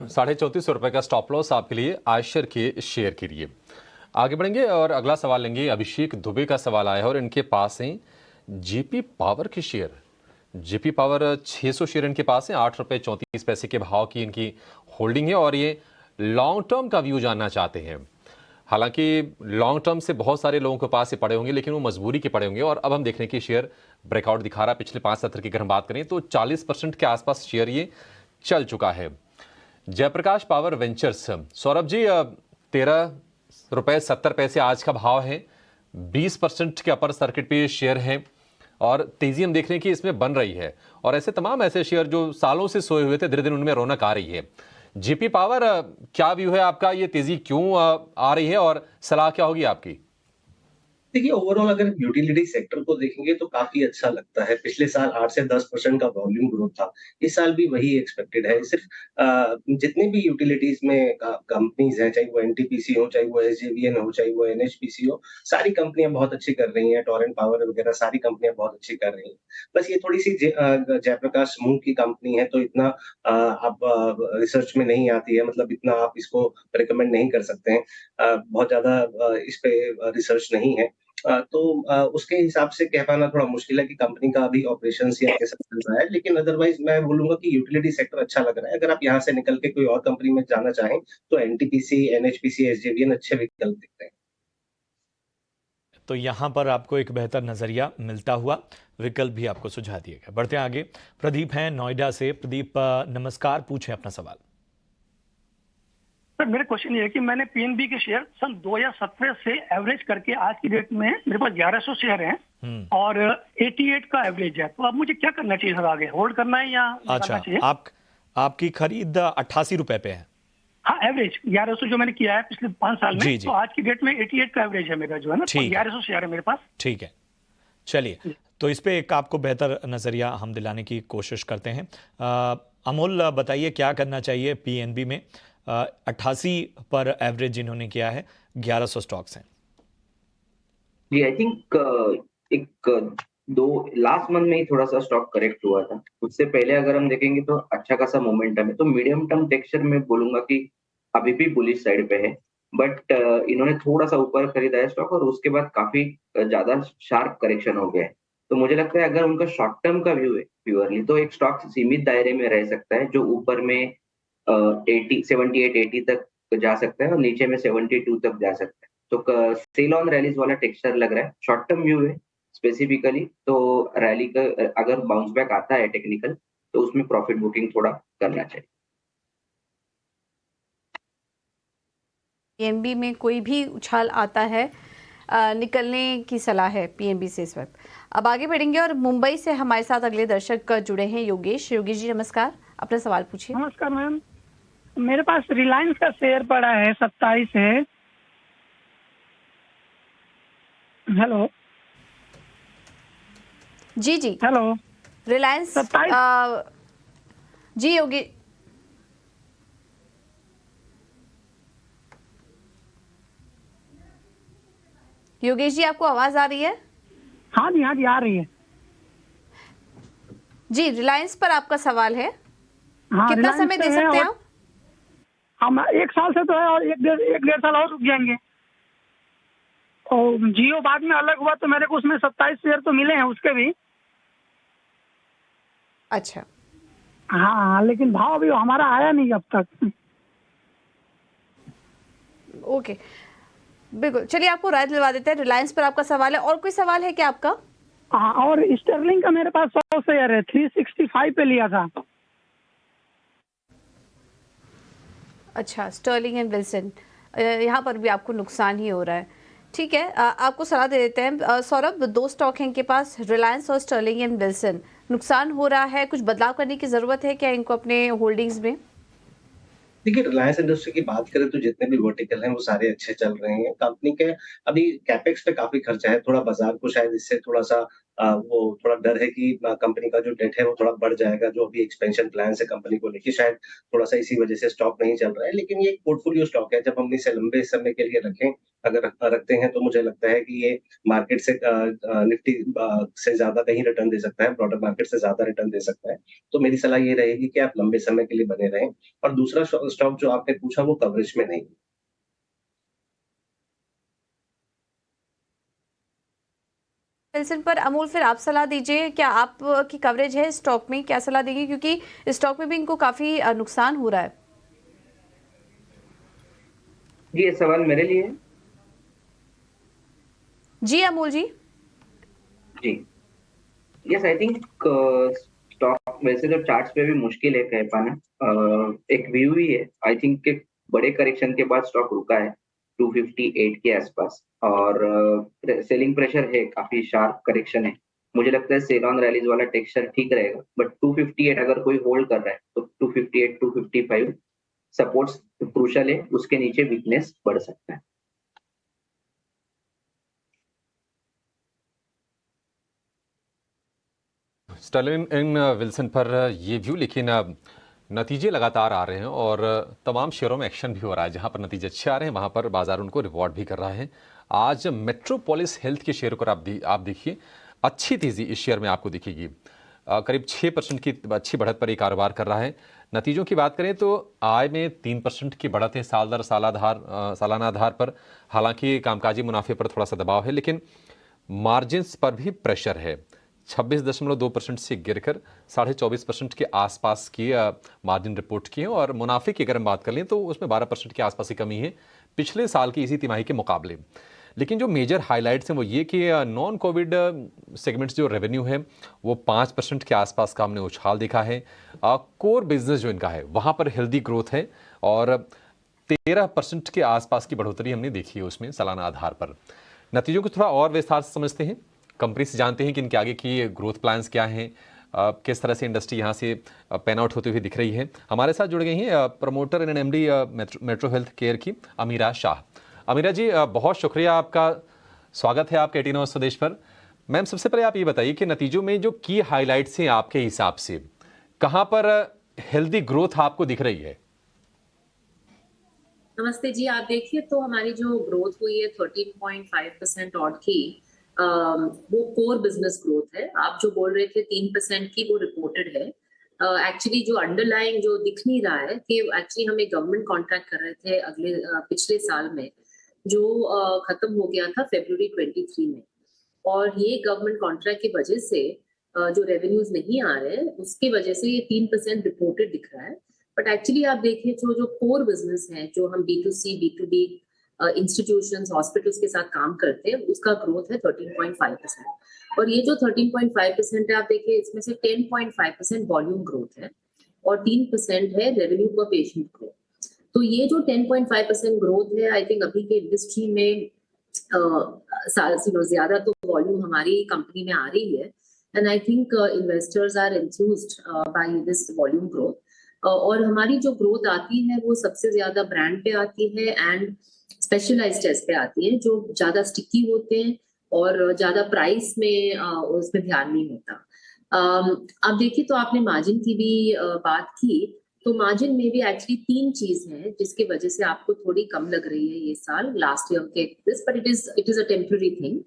₹34.5 का स्टॉप लॉस आपके लिए आयशर के शेयर के लिए। आगे बढ़ेंगे और अगला सवाल लेंगे। अभिषेक दुबे का सवाल आया है और इनके पास हैं जेपी पावर के शेयर। जेपी पावर 600 शेयर इनके पास है, ₹8.34 के भाव की इनकी होल्डिंग है और ये लॉन्ग टर्म का व्यू जानना चाहते हैं। हालांकि लॉन्ग टर्म से बहुत सारे लोगों के पास ये पड़े होंगे, लेकिन वो मजबूरी के पड़े होंगे। और अब हम देख रहे हैं कि शेयर ब्रेकआउट दिखा रहा है। पिछले 5 सत्र की अगर हम बात करें तो 40% के आसपास शेयर ये चल चुका है। जयप्रकाश पावर वेंचर्स, सौरभ जी, ₹13.70 आज का भाव है, 20% के अपर सर्किट पे शेयर है और तेजी हम देख रहे हैं कि इसमें बन रही है। और ऐसे तमाम ऐसे शेयर जो सालों से सोए हुए थे, धीरे धीरे उनमें रौनक आ रही है। जेपी पावर, क्या व्यू है आपका? ये तेजी क्यों आ रही है और सलाह क्या होगी आपकी? देखिए, ओवरऑल अगर यूटिलिटी सेक्टर को देखेंगे तो काफी अच्छा लगता है। पिछले साल 8 से 10% का वॉल्यूम ग्रोथ था। इस साल भी वही एक्सपेक्टेड है। सिर्फ जितनी भी यूटिलिटीज में कंपनीज हैं, चाहे वो एनटीपीसी हो, चाहे वो एसजेवीएन हो, चाहे वो एनएचपीसी हो, सारी कंपनियां बहुत अच्छी कर रही हैं। टोरेंट पावर वगैरह सारी कंपनियां बहुत अच्छी कर रही हैं। बस ये थोड़ी सी जयप्रकाश समूह की कंपनी है तो इतना आप रिसर्च में नहीं आती है, मतलब इतना आप इसको रिकमेंड नहीं कर सकते हैं। बहुत ज्यादा इस पे रिसर्च नहीं है। तो उसके हिसाब से कह पाना थोड़ा मुश्किल है कि कंपनी का अभी ऑपरेशंस या कैसा चल रहा है, लेकिन अदरवाइज मैं बोलूंगा कि यूटिलिटी सेक्टर अच्छा लग रहा है। अगर आप यहाँ से निकल के कोई और कंपनी में जाना चाहें तो एनटीपीसी, एनएचपीसी, एसजेवीएन अच्छे विकल्प दिखते हैं। तो यहाँ पर आपको एक बेहतर नजरिया मिलता हुआ विकल्प भी आपको सुझा दिए गए। बढ़ते हैं आगे। प्रदीप हैं नोएडा से। प्रदीप, नमस्कार, पूछें अपना सवाल। सर, मेरा क्वेश्चन ये है कि मैंने पीएनबी के शेयर सन 2017 से एवरेज करके आज की डेट में मेरे पास 1100 शेयर हैं और 88 का एवरेज है। तो अब मुझे क्या करना चाहिए सर? आगे होल्ड करना है या अच्छा, चाहिए? आपकी खरीद ₹88 पे है। हाँ, एवरेज 1100 जो मैंने किया है पिछले 5 साल में। जी, जी। तो आज की डेट में 88 का एवरेज है मेरा, जो है ना, तो 1100 शेयर है मेरे पास। ठीक है, चलिए, तो इस पे एक आपको बेहतर नजरिया हम दिलाने की कोशिश करते हैं। अमोल, बताइए क्या करना चाहिए पीएनबी में? 88 पर एवरेज जिन्होंने किया है, 1100 स्टॉक्स हैं। जी, आई थिंक लास्ट मंथ में ही थोड़ा सा स्टॉक करेक्ट हुआ था। उससे पहले अगर हम देखेंगे तो अच्छा खासा मोमेंटम है। तो मीडियम टर्म टेक्सचर में बोलूंगा कि अभी भी बुलिश साइड पे है, बट इन्होंने थोड़ा सा ऊपर खरीदा है स्टॉक और उसके बाद काफी ज्यादा शार्प करेक्शन हो गया है। तो मुझे लगता है अगर उनका शॉर्ट टर्म का व्यू है प्योरली, तो एक स्टॉक सीमित दायरे में रह सकता है जो ऊपर में 78-80 तक जा सकता है और नीचे में 72 तक जा सकता है। तो सेल ऑन रैलीज वाला टेक्सचर लग रहा है। शॉर्ट टर्म व्यू है स्पेसिफिकली, तो रैली का अगर बाउंस बैक आता है टेक्निकल, तो उसमें प्रॉफिट बुकिंग थोड़ा करना चाहिए। पीएनबी में कोई भी उछाल आता है, निकलने की सलाह है पीएनबी से इस वक्त। अब आगे बढ़ेंगे और मुंबई से हमारे साथ अगले दर्शक जुड़े हैं, योगेश। योगेश जी, नमस्कार, अपना सवाल पूछिए। नमस्कार मैम, मेरे पास रिलायंस का शेयर पड़ा है 27 है। हेलो जी जी, हेलो, रिलायंस 27। जी योगेश, योगेश जी, आपको आवाज आ रही है? हाँ जी, हाँ जी, आ रही है जी। रिलायंस पर आपका सवाल है। हाँ, कितना समय दे सकते हैं आप? हम 1 साल से तो है और एक डेढ़ साल और रुक जाएंगे। और जियो बाद में अलग हुआ तो मेरे को उसमें 27 शेयर तो मिले हैं उसके भी। अच्छा, हाँ, लेकिन भाव अभी हमारा आया नहीं अब तक। ओके, बिल्कुल, चलिए आपको राय दिलवा देते हैं। रिलायंस पर आपका सवाल है, और कोई सवाल है क्या आपका? हाँ, और स्टर्लिंग का मेरे पास 100 शेयर है, 365 पे लिया था। अच्छा, स्टर्लिंग एंड विल्सन, यहाँ पर भी आपको नुकसान ही हो रहा है। ठीक है, आपको सलाह दे देते हैं। सौरभ, 2 स्टॉक हैं इनके पास, रिलायंस और स्टर्लिंग एंड विल्सन। नुकसान हो रहा है, कुछ बदलाव करने की जरूरत है क्या इनको अपने होल्डिंग्स में? देखिए, रिलायंस इंडस्ट्री की बात करें तो जितने भी वर्टिकल हैं वो सारे अच्छे चल रहे हैं। कंपनी के अभी कैपेक्स पे काफी खर्चा है, थोड़ा बाजार को शायद इससे थोड़ा सा वो थोड़ा डर है कि कंपनी का जो डेट है वो थोड़ा बढ़ जाएगा, जो अभी एक्सपेंशन प्लान है कंपनी को लेके, शायद थोड़ा सा इसी वजह से स्टॉक नहीं चल रहा है। लेकिन ये एक पोर्टफोलियो स्टॉक है, जब हम इसे लंबे समय के लिए अगर रखते हैं तो मुझे लगता है कि ये मार्केट से निफ्टी से ज्यादा नहीं रिटर्न दे सकता है, ब्रॉडर मार्केट से ज्यादा रिटर्न दे सकता है। तो मेरी सलाह ये रहेगी कि आप लंबे समय के लिए बने रहें। और दूसरा स्टॉक जो आपने पूछा वो कवरेज में नहीं। विल्सन पर अमूल, फिर आप सलाह दीजिए, क्या आपकी कवरेज है स्टॉक में, क्या सलाह देंगे, क्योंकि स्टॉक में भी इनको काफी नुकसान हो रहा है। जी, ये सवाल मेरे लिए है। जी अमूल जी। जी, यस, आई थिंक स्टॉक वैसे तो चार्ट्स पे भी मुश्किल है कह पाना। एक व्यू ही है, आई थिंक एक बड़े करेक्शन के बाद स्टॉक रुका है 258 के आसपास, और सेलिंग प्रेशर है, काफी शार्प करेक्शन है। मुझे लगता है सेल ऑन रैलीज वाला टेक्सचर ठीक रहेगा, बट 258 अगर कोई होल्ड कर रहा है तो 258 255 सपोर्ट्स क्रूशल है, उसके नीचे वीकनेस बढ़ सकता है। स्टर्लिन इन विल्सन पर ये व्यू, लेकिन नतीजे लगातार आ रहे हैं और तमाम शेयरों में एक्शन भी हो रहा है। जहां पर नतीजे अच्छे आ रहे हैं वहां पर बाजार उनको रिवॉर्ड भी कर रहा है। आज मेट्रोपोलिस हेल्थ के शेयर पर आप देखिए, अच्छी तेजी इस शेयर में आपको दिखेगी। करीब 6% की अच्छी बढ़त पर ये कारोबार कर रहा है। नतीजों की बात करें तो आय में 3% की बढ़त है सालाना आधार पर। हालांकि कामकाजी मुनाफे पर थोड़ा सा दबाव है, लेकिन मार्जिन्स पर भी प्रेशर है। 26.2% से गिरकर 24.5% के आसपास की मार्जिन रिपोर्ट की है, और मुनाफे की अगर हम बात कर लें तो उसमें 12% के आसपास की कमी है पिछले साल की इसी तिमाही के मुकाबले। लेकिन जो मेजर हाइलाइट्स हैं वो ये कि नॉन कोविड सेगमेंट्स जो रेवेन्यू है वो 5% के आसपास का हमने उछाल देखा है। कोर बिजनेस जो इनका है वहाँ पर हेल्दी ग्रोथ है, और 13% के आसपास की बढ़ोतरी हमने देखी है उसमें सालाना आधार पर। नतीजों को थोड़ा और विस्तार से समझते हैं, कंपनी से जानते हैं कि इनके आगे की ग्रोथ प्लान्स क्या हैं, किस तरह से इंडस्ट्री यहाँ से पैन आउट होती हुई दिख रही है। हमारे साथ जुड़ गई हैं promoter and MD metro health care की अमीरा शाह। अमीरा जी, बहुत शुक्रिया, आपका स्वागत है आपके 18 स्वदेश पर। मैम, सबसे पहले आप ये बताइए कि नतीजों में जो की हाईलाइट्स हैं आपके हिसाब से कहाँ पर हेल्दी ग्रोथ आपको दिख रही है? नमस्ते जी, आप देखिए तो हमारी जो ग्रोथ हुई है 13.5% ऑड की, वो कोर बिजनेस ग्रोथ है। आप जो बोल रहे थे 3% की, वो रिपोर्टेड है। एक्चुअली जो अंडरलाइंग जो दिख नहीं रहा है कि एक्चुअली हम एक गवर्नमेंट कॉन्ट्रैक्ट कर रहे थे पिछले साल में, जो खत्म हो गया था February 23 में, और ये गवर्नमेंट कॉन्ट्रैक्ट की वजह से जो रेवेन्यूज नहीं आ रहे हैं उसकी वजह से ये 3% रिपोर्टेड दिख रहा है। बट एक्चुअली आप देखिए जो कोर बिजनेस है, जो हम B2C B2B इंस्टीट्यूशंस हॉस्पिटल्स के साथ काम करते हैं, उसका ग्रोथ है 13.5%। और ये जो 13.5% है, आप देखिए इसमें से 10.5% वॉल्यूम ग्रोथ है और 3% है रेवेन्यू पर पेशेंट ग्रोथ। तो ये जो 10.5% ग्रोथ है, आई थिंक अभी के इंडस्ट्री में ज्यादा तो वॉल्यूम हमारी कंपनी में आ रही है, and I think investors are enthused by this volume growth. और हमारी जो ग्रोथ आती है वो सबसे ज्यादा ब्रांड पे आती है एंड स्पेशलाइज्ड टेस्ट पे आती है, जो ज्यादा स्टिकी होते हैं और ज्यादा प्राइस में उसमें ध्यान नहीं होता। अब देखिए तो आपने मार्जिन की भी बात की, तो मार्जिन में भी एक्चुअली 3 चीज है जिसकी वजह से आपको थोड़ी कम लग रही है ये साल लास्ट ईयर के this, but it is a temporary thing.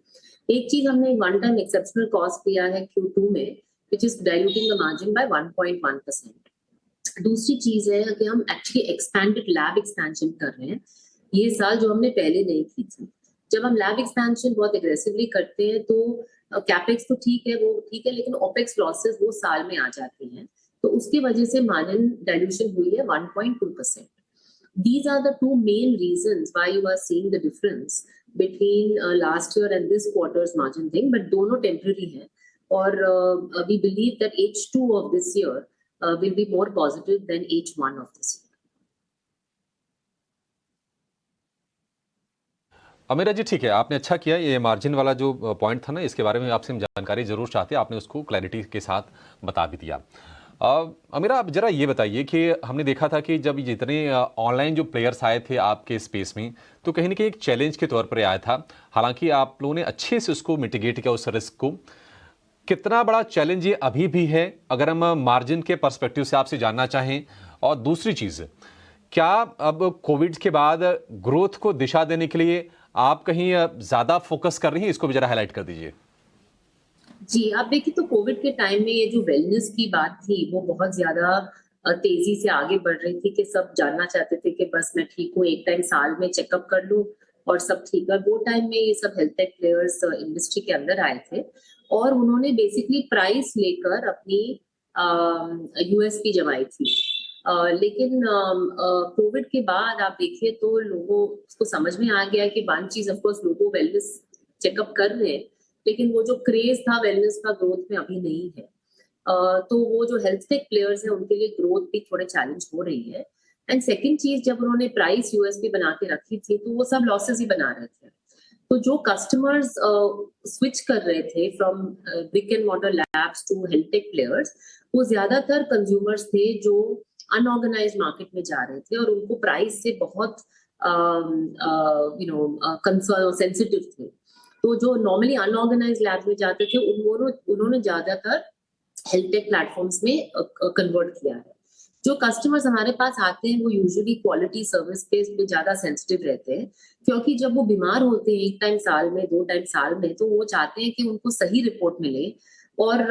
एक चीज हमने वन टाइम एक्सेप्शनल कॉस्ट लिया है Q2 में, which is diluting the margin bye 1.1%। दूसरी चीज है कि हम एक्चुअली एक्सपैंडेड लैब एक्सपेंशन कर रहे हैं ये साल, जो हमने पहले नहीं की थी। जब हम लैब एक्सपेंशन बहुत एग्रेसिवली करते हैं तो कैपेक्स तो ठीक है, वो ठीक है, लेकिन ओपेक्स लॉसेस वो साल में आ जाती हैं, तो उसकी वजह से मार्जिन डाइल्यूशन हुई है 1.2%। These are the 2 main reasons why you are seeing the difference between last year and this quarter's margin thing, but दोनों temporary हैं, और we believe that H2 of this year will be more positive than H1 of this year. अमीरा जी, ठीक है, आपने अच्छा किया। ये मार्जिन वाला जो पॉइंट था ना, इसके बारे में आपसे हम जानकारी जरूर चाहते हैं, आपने उसको क्लैरिटी के साथ बता भी दिया। अमीरा, आप जरा ये बताइए कि हमने देखा था कि जब जितने ऑनलाइन जो प्लेयर्स आए थे आपके स्पेस में, तो कहीं ना कहीं एक चैलेंज के तौर पर आया था। हालांकि आप लोगों ने अच्छे से उसको मिटिगेट किया, उस रिस्क को। कितना बड़ा चैलेंज ये अभी भी है, अगर हम मार्जिन के पर्सपेक्टिव से आपसे जानना चाहें? और दूसरी चीज़, क्या अब कोविड के बाद ग्रोथ को दिशा देने के लिए आप कहीं ज़्यादा फोकस कर रही हैं? इसको भी ज़रा हाईलाइट कर दीजिए। जी, आप देखिए तो कोविड के टाइम में ये जो वेलनेस की बात थी वो बहुत ज्यादा तेजी से आगे बढ़ रही थी कि सब जानना चाहते थे कि बस मैं ठीक हूँ, एक टाइम साल में चेकअप कर लूँ और सब ठीक है। वो टाइम में ये सब हेल्थ टेक प्लेयर्स इंडस्ट्री के अंदर आए थे और उन्होंने बेसिकली प्राइस लेकर अपनी यूएसपी जमाई थी। लेकिन कोविड के बाद आप देखिए तो लोगों को समझ में आ गया कि वन चीज ऑफ कोर्स लोगों वेलनेस चेकअप कर रहे हैं, लेकिन वो जो क्रेज था वेलनेस का ग्रोथ में अभी नहीं है। तो वो जो हेल्थ टेक प्लेयर्स हैं उनके लिए ग्रोथ भी थोड़े चैलेंज हो रही है। एंड सेकंड चीज, जब उन्होंने प्राइस यूएसपी बना के रखी थी तो वो सब लॉसेस ही बना रहे थे। तो जो कस्टमर्स स्विच कर रहे थे from brick and mortar labs to health tech players, वो ज्यादातर कंज्यूमर्स थे जो अनऑर्गेनाइज्ड मार्केट में जा रहे थे और उनको प्राइस से बहुत कंसर्न सेंसिटिव थे। तो जो नॉर्मली अनऑर्गेनाइज्ड लैब में जाते थे उन्होंने ज्यादातर हेल्थ टेक प्लेटफॉर्म्स में कन्वर्ट किया है। जो कस्टमर्स हमारे पास आते हैं वो यूजुअली क्वालिटी सर्विस पे ज्यादा सेंसिटिव रहते हैं, क्योंकि जब वो बीमार होते हैं एक टाइम साल में, दो टाइम साल में, तो वो चाहते हैं कि उनको सही रिपोर्ट मिले और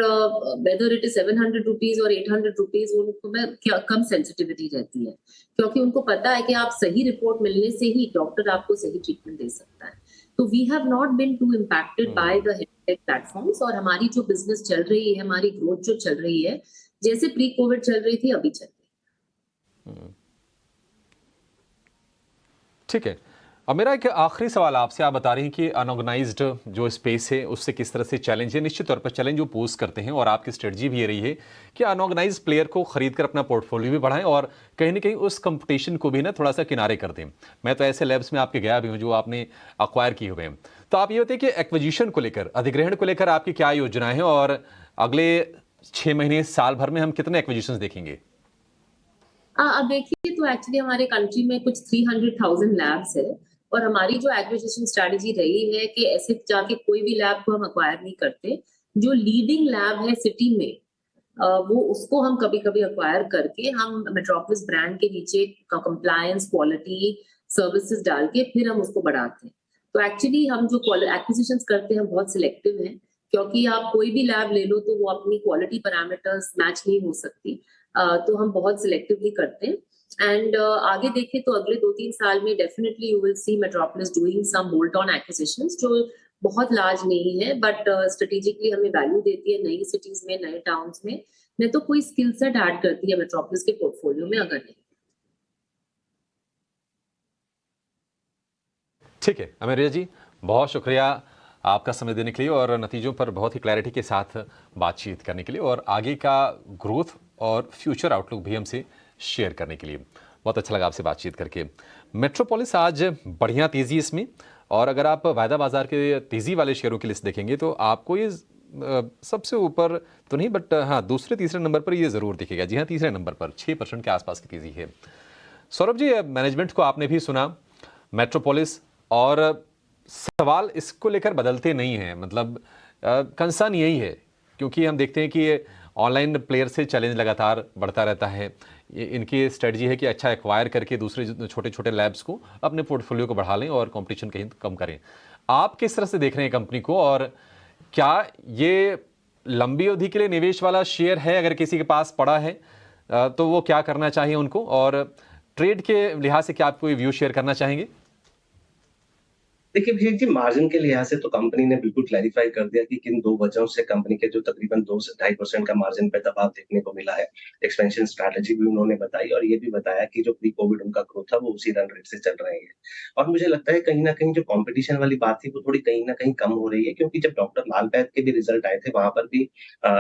वेदर इट इज 700 रुपीज और 800 रुपीज, उनको में कम सेंसिटिविटी रहती है, क्योंकि उनको पता है कि आप सही रिपोर्ट मिलने से ही डॉक्टर आपको सही ट्रीटमेंट दे सकता है। तो we have not been too impacted by the health tech platforms और हमारी जो बिजनेस चल रही है, हमारी ग्रोथ जो चल रही है, जैसे प्री कोविड चल रही थी अभी चल रही है। ठीक है। अब मेरा एक आखिरी सवाल आपसे, आप बता रही हैं कि अनऑर्गेनाइज्ड जो स्पेस है उससे किस तरह से चैलेंज है। निश्चित तौर पर चैलेंज वो पोज करते हैं और आपकी स्ट्रेटजी भी ये रही है कि अनऑर्गेनाइज्ड प्लेयर को खरीद कर अपना पोर्टफोलियो भी बढ़ाएं और कहीं ना कहीं उस कंपटीशन को भी ना थोड़ा सा किनारे कर दें। मैं तो ऐसे लैब्स में आपके गया भी हूँ जो आपने अक्वायर किए हुए हैं। तो आप ये बताइए कि एक्विजिशन को लेकर, अधिग्रहण को लेकर आपकी क्या योजनाएं हैं और अगले 6 महीने, साल भर में हम कितने एक्विजिशंस देखेंगे? अब देखिए तो एक्चुअली हमारे कंट्री में कुछ 300,000 लैब्स है और हमारी जो एक्विजिशन स्ट्रेटजी रही है कि ऐसे जाके कोई भी लैब को हम अक्वायर नहीं करते। जो लीडिंग लैब है सिटी में वो उसको हम कभी कभी अक्वायर करके हम मेट्रोपोलिस ब्रांड के नीचे कंप्लायंस, क्वालिटी, सर्विसेज डाल के फिर हम उसको बढ़ाते हैं। तो एक्चुअली हम जो एक्विजिशंस करते हैं बहुत सिलेक्टिव हैं, क्योंकि आप कोई भी लैब ले लो तो वो अपनी क्वालिटी पैरामीटर्स मैच नहीं हो सकती। तो हम बहुत सिलेक्टिवली करते हैं। एंड आगे देखें तो अगले 2-3 साल में definitely you will see Metropolis doing some bolt on acquisitions जो बहुत लार्ज नहीं है, बट स्ट्रेटेजिकली हमें वैल्यू देती है नई सिटीज में, नए टाउन्स में। नहीं तो कोई स्किल सेट ऐड करती है मेट्रोपोलिस के पोर्टफोलियो में, अगर नहीं। ठीक है अमेरिया जी, बहुत शुक्रिया आपका समय देने के लिए और नतीजों पर बहुत ही क्लैरिटी के साथ बातचीत करने के लिए और आगे का ग्रोथ और फ्यूचर आउटलुक भी हमसे शेयर करने के लिए। बहुत अच्छा लगा आपसे बातचीत करके। मेट्रोपोलिस आज बढ़िया तेज़ी इसमें, और अगर आप वायदा बाजार के तेज़ी वाले शेयरों की लिस्ट देखेंगे तो आपको ये सबसे ऊपर तो नहीं, बट हाँ दूसरे तीसरे नंबर पर ये ज़रूर दिखेगा। जी हाँ, तीसरे नंबर पर 6% के आसपास की तेज़ी है। सौरभ जी, मैनेजमेंट को आपने भी सुना, मेट्रोपोलिस, और सवाल इसको लेकर बदलते नहीं हैं, मतलब कंसर्न यही है क्योंकि हम देखते हैं कि ऑनलाइन प्लेयर से चैलेंज लगातार बढ़ता रहता है। इनकी स्ट्रेटजी है कि अच्छा एक्वायर करके दूसरे छोटे छोटे लैब्स को अपने पोर्टफोलियो को बढ़ा लें और कंपटीशन कहीं कम करें। आप किस तरह से देख रहे हैं कंपनी को, और क्या ये लंबी अवधि के लिए निवेश वाला शेयर है? अगर किसी के पास पड़ा है तो वो क्या करना चाहिए उनको, और ट्रेड के लिहाज से क्या आप कोई व्यू शेयर करना चाहेंगे? देखिए अभिषेक जी, मार्जिन के लिहाज से तो कंपनी ने बिल्कुल क्लैरिफाई कर दिया कि किन 2 वजहों से कंपनी के जो तकरीबन 2 से 2.5% का मार्जिन पे दबाव देखने को मिला है। एक्सपेंशन स्ट्रैटेजी भी उन्होंने बताई और ये भी बताया कि जो प्री कोविड उनका ग्रोथ था वो उसी रन रेट से चल रहे हैं। और मुझे लगता है कहीं न कहीं जो कॉम्पिटिशन वाली बात थी वो थोड़ी कहीं न कहीं कम हो रही है, क्योंकि जब डॉक्टर लाल पैथ के भी रिजल्ट आए थे वहां पर भी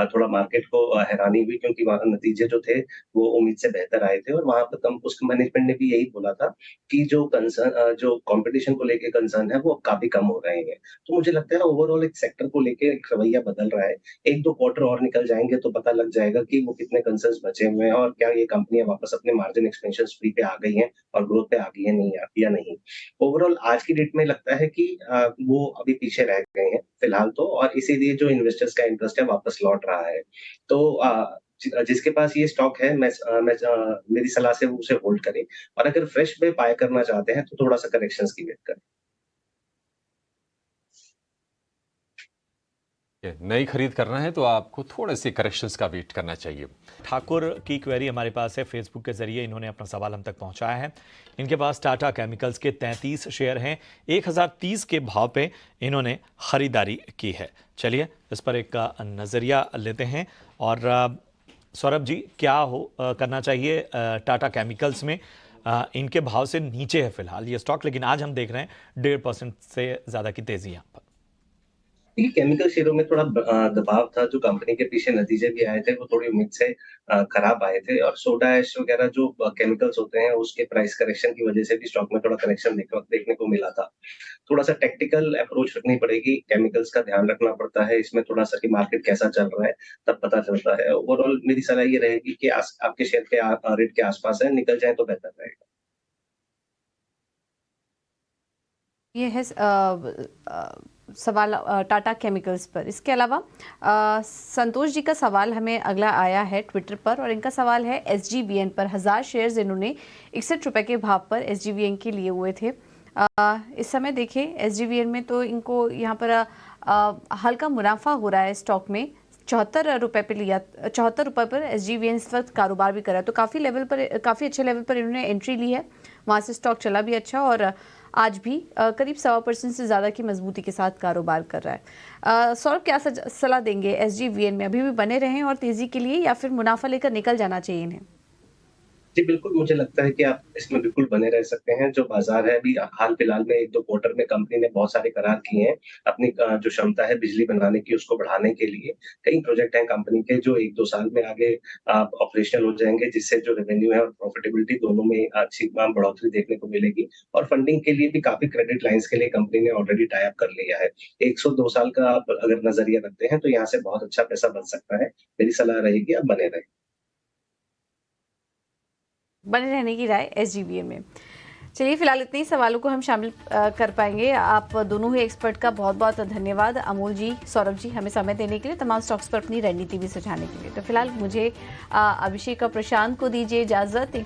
थोड़ा मार्केट को हैरानी हुई, क्योंकि वहां नतीजे जो थे वो उम्मीद से बेहतर आए थे। और वहां पर उस मैनेजमेंट ने भी यही बोला था कि जो कंसर्न, जो कॉम्पिटिशन को लेकर कंसर्न है वो अब काफी कम हो रहे हैं। तो मुझे लगता है ओवरऑल एक सेक्टर को लेके एक रवैया बदल रहा है। 1-2 क्वार्टर और निकल जाएंगे तो पता लग जाएगा कि वो कितने कंसर्न्स बचे हुए हैं और क्या ये कंपनियां वापस अपने मार्जिन एक्सपेंशन स्प्री पे आ गई हैं और ग्रोथ पे आ गई है नहीं या नहीं। ओवरऑल आज की डेट में लगता है कि वो अभी पीछे रह गए हैं फिलहाल तो, और इसीलिए जो इन्वेस्टर्स का इंटरेस्ट है वापस लौट रहा है। तो जिसके पास ये स्टॉक है मेरी सलाह से वो उसे होल्ड करें, और अगर फ्रेश में बाय करना चाहते हैं तो थोड़ा सा करेक्शंस की वेट करें। नई खरीद करना है तो आपको थोड़े से करेक्शंस का वेट करना चाहिए। ठाकुर की क्वेरी हमारे पास है फेसबुक के जरिए, इन्होंने अपना सवाल हम तक पहुंचाया है। इनके पास टाटा केमिकल्स के 33 शेयर हैं, 1030 के भाव पे इन्होंने खरीदारी की है। चलिए इस पर एक नज़रिया लेते हैं। और सौरभ जी, क्या करना चाहिए टाटा केमिकल्स में? इनके भाव से नीचे है फिलहाल ये स्टॉक, लेकिन आज हम देख रहे हैं 1.5% से ज़्यादा की तेज़ी यहाँ पर। देखिए, केमिकल शेयरों में थोड़ा दबाव था, जो कंपनी के पीछे नतीजे भी आए थे वो थोड़ी उम्मीद से खराब आए थे, और सोडा ऐश वगैरह जो केमिकल्स होते हैं उसके प्राइस करेक्शन की वजह से भी स्टॉक में थोड़ा करेक्शन देखने को मिला था। थोड़ा सा टेक्निकल अप्रोच रखनी पड़ेगी, केमिकल्स का ध्यान रखना पड़ता है इसमें थोड़ा सा कि मार्केट कैसा चल रहा है तब पता चलता है। ओवरऑल मेरी सलाह ये रहेगी कि आपके शेयर के रेट के आसपास है, निकल जाए तो बेहतर रहेगा। ये है सवाल टाटा केमिकल्स पर। इसके अलावा संतोष जी का सवाल हमें अगला आया है ट्विटर पर, और इनका सवाल है SGVN पर। 1000 शेयर्स इन्होंने 61 रुपए के भाव पर SGVN के लिए हुए थे। इस समय देखिए SGVN में तो इनको यहाँ पर हल्का मुनाफा हो रहा है स्टॉक में। 74 रुपए पे लिया, 74 रुपए पर SGVN इस वक्त कारोबार भी कर रहा है। तो काफ़ी अच्छे लेवल पर इन्होंने एंट्री ली है, वहाँ से स्टॉक चला भी अच्छा, और आज भी करीब 1.25% से ज़्यादा की मजबूती के साथ कारोबार कर रहा है। सौरभ, क्या सलाह देंगे? SGVN में अभी भी बने रहें और तेज़ी के लिए, या फिर मुनाफा लेकर निकल जाना चाहिए इन्हें? जी बिल्कुल, मुझे लगता है कि आप इसमें बिल्कुल बने रह सकते हैं। जो बाजार है अभी हाल फिलहाल में 1-2 क्वार्टर में कंपनी ने बहुत सारे करार किए हैं अपनी जो क्षमता है बिजली बनाने की उसको बढ़ाने के लिए। कई प्रोजेक्ट हैं कंपनी के जो 1-2 साल में आगे ऑपरेशनल हो जाएंगे, जिससे जो रेवेन्यू है और प्रॉफिटेबिलिटी दोनों में अच्छी बढ़ोतरी देखने को मिलेगी। और फंडिंग के लिए भी काफी क्रेडिट लाइंस के लिए कंपनी ने ऑलरेडी टाई अप कर लिया है। 102 साल का आप अगर नजरिया रखते हैं तो यहाँ से बहुत अच्छा पैसा बन सकता है। मेरी सलाह रहेगी आप बने रहें। बने रहने की राय SGVN में। चलिए, फिलहाल इतने ही सवालों को हम शामिल कर पाएंगे। आप दोनों ही एक्सपर्ट का बहुत बहुत धन्यवाद, अमोल जी, सौरभ जी, हमें समय देने के लिए, तमाम स्टॉक्स पर अपनी रणनीति भी सुझाने के लिए। तो फिलहाल मुझे अभिषेक और प्रशांत को दीजिए इजाजत।